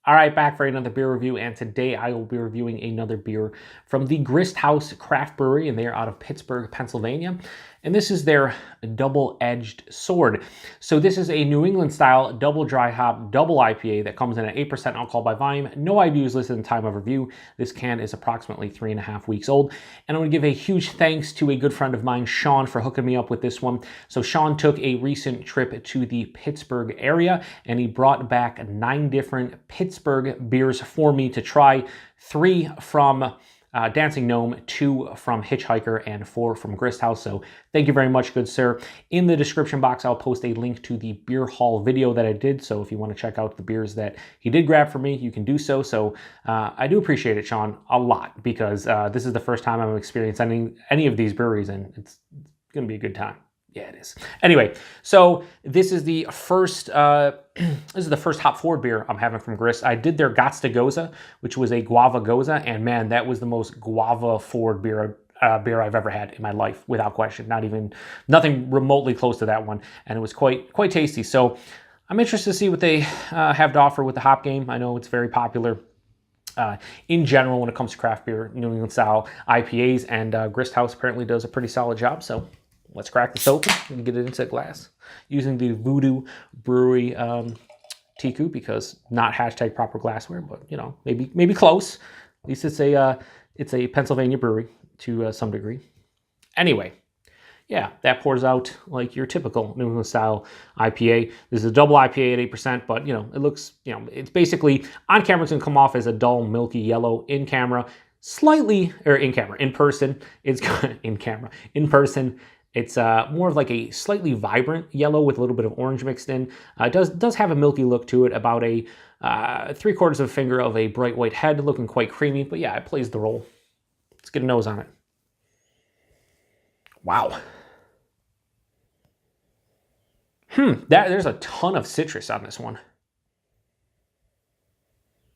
All right, back for another beer review, and today I will be reviewing another beer from the Grist House Craft Brewery, and they are out of Pittsburgh, Pennsylvania. And this is their double-edged sword. So this is a New England-style double dry hop double IPA that comes in at 8% alcohol by volume. No IBUs listed in time of review. This can is approximately 3.5 weeks old. And I want to give a huge thanks to a good friend of mine, Sean, for hooking me up with this one. So Sean took a recent trip to the Pittsburgh area, and he brought back 9 different Pittsburgh beers for me to try. 3 from Dancing Gnome, 2 from Hitchhiker, and 4 from Grist House. So thank you very much, good sir. In the description box, I'll post a link to the beer haul video that I did. So if you want to check out the beers that he did grab for me, you can do so. So I do appreciate it, Sean, a lot, because this is the first time I'm experiencing any of these breweries, and it's going to be a good time. Yeah, it is. Anyway, so this is the first hop forward beer I'm having from Grist. I did their Gots to Goza, which was a guava goza, and man, that was the most guava forward beer I've ever had in my life, without question. Nothing remotely close to that one, and it was quite tasty. So I'm interested to see what they have to offer with the hop game. I know it's very popular in general when it comes to craft beer, New England style IPAs, and Grist House apparently does a pretty solid job. So let's crack this open and get it into a glass using the Voodoo Brewery Tiku, because not hashtag proper glassware, but you know, maybe close. At least it's a Pennsylvania brewery to some degree. Anyway, yeah, that pours out like your typical New England style IPA. This is a double IPA at 8%, but you know, it looks, you know, it's basically on camera it's gonna come off as a dull milky yellow. In camera, in person, it's in person. It's more of like a slightly vibrant yellow with a little bit of orange mixed in. It does have a milky look to it, about a 3/4 of a finger of a bright white head, looking quite creamy. But yeah, it plays the role. Let's get a nose on it. Wow. There's a ton of citrus on this one.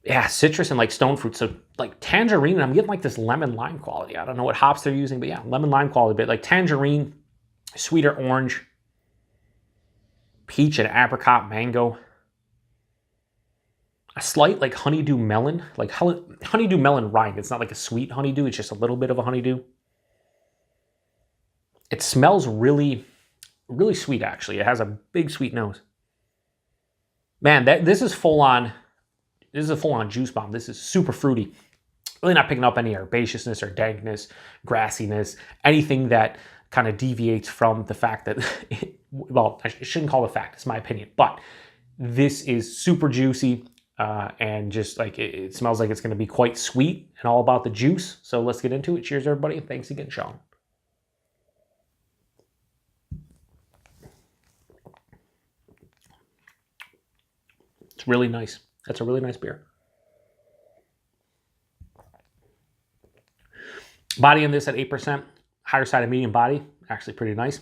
Yeah, citrus and like stone fruit, so like tangerine, and I'm getting like this lemon lime quality. I don't know what hops they're using, but yeah, lemon lime quality, but like tangerine, sweeter orange, peach and apricot, mango. A slight like honeydew melon, like honeydew melon rind. It's not like a sweet honeydew, it's just a little bit of a honeydew. It smells really, really sweet, actually. It has a big sweet nose. Man, this is full on. This is a full-on juice bomb. This is super fruity. Really not picking up any herbaceousness or dankness, grassiness, anything that kind of deviates from the fact that, well, I shouldn't call it a fact, it's my opinion, but this is super juicy and just like it smells like it's going to be quite sweet and all about the juice. So let's get into it. Cheers, everybody. Thanks again, Sean. It's really nice. That's a really nice beer. Body in this at 8%, higher side of medium body, actually pretty nice.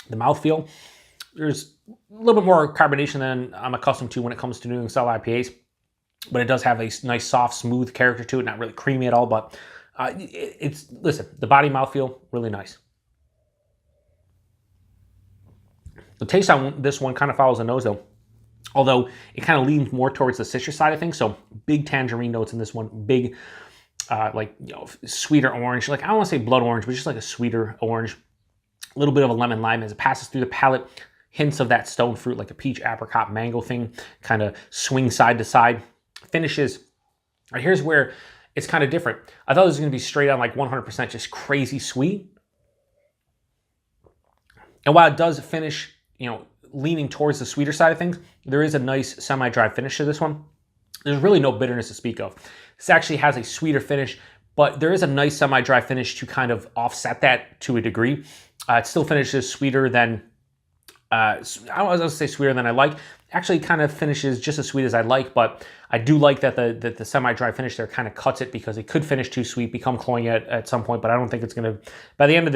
The mouthfeel, there's a little bit more carbonation than I'm accustomed to when it comes to New England style IPAs, but it does have a nice, soft, smooth character to it, not really creamy at all, but listen, the body mouthfeel, really nice. The taste on this one kind of follows the nose though, although it kind of leans more towards the citrus side of things. So big tangerine notes in this one, big, like, you know, sweeter orange. Like, I don't want to say blood orange, but just like a sweeter orange. A little bit of a lemon lime as it passes through the palate. Hints of that stone fruit, like a peach, apricot, mango thing, kind of swing side to side. Finishes, right, here's where it's kind of different. I thought it was going to be straight on like 100% just crazy sweet. And while it does finish, you know, leaning towards the sweeter side of things, there is a nice semi-dry finish to this one. There's really no bitterness to speak of. This actually has a sweeter finish, but there is a nice semi-dry finish to kind of offset that to a degree. It still finishes sweeter than, I was going to say sweeter than I like. Actually kind of finishes just as sweet as I like, but I do like that the semi-dry finish there kind of cuts it, because it could finish too sweet, become cloying at some point, but I don't think it's going to, by the end of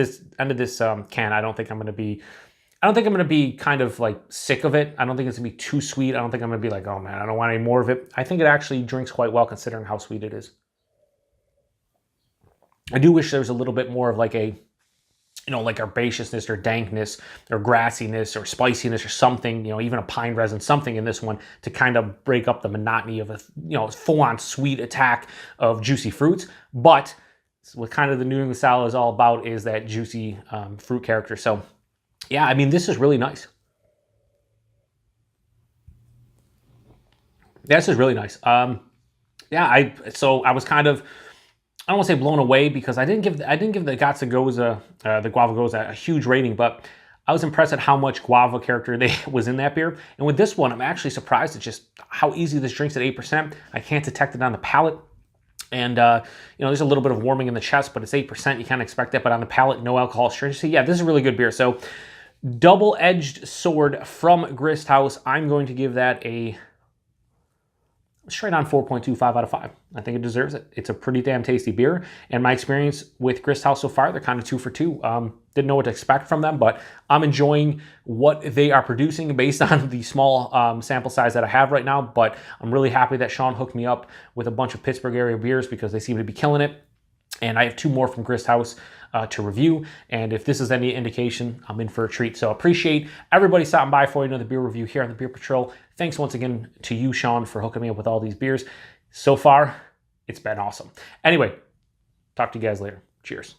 this can, I don't think I'm going to be kind of like sick of it. I don't think it's going to be too sweet. I don't think I'm going to be like, oh man, I don't want any more of it. I think it actually drinks quite well considering how sweet it is. I do wish there was a little bit more of like a you know, like herbaceousness or dankness or grassiness or spiciness or something, you know, even a pine resin, something in this one to kind of break up the monotony of a, you know, full-on sweet attack of juicy fruits. But what kind of the New England style is all about is that juicy fruit character. So yeah, I mean, this is really nice. This is really nice. Yeah, I was kind of, I don't want to say blown away because I didn't give the Gatsa Goza, the Guava Goza, a huge rating, but I was impressed at how much guava character was in that beer. And with this one, I'm actually surprised at just how easy this drinks at 8%. I can't detect it on the palate. And, you know, there's a little bit of warming in the chest, but it's 8%. You can't expect that. But on the palate, no alcohol astringency. Yeah, this is a really good beer. So, double-edged sword from Grist House. I'm going to give that a straight on 4.25 out of 5. I think it deserves it. It's a pretty damn tasty beer. And my experience with Grist House so far, they're kind of 2 for 2. Didn't know what to expect from them, but I'm enjoying what they are producing based on the small sample size that I have right now. But I'm really happy that Sean hooked me up with a bunch of Pittsburgh area beers because they seem to be killing it. And I have 2 more from Grist House to review. And if this is any indication, I'm in for a treat. So appreciate everybody stopping by for another beer review here on the Beer Patrol. Thanks once again to you, Sean, for hooking me up with all these beers. So far, it's been awesome. Anyway, talk to you guys later. Cheers.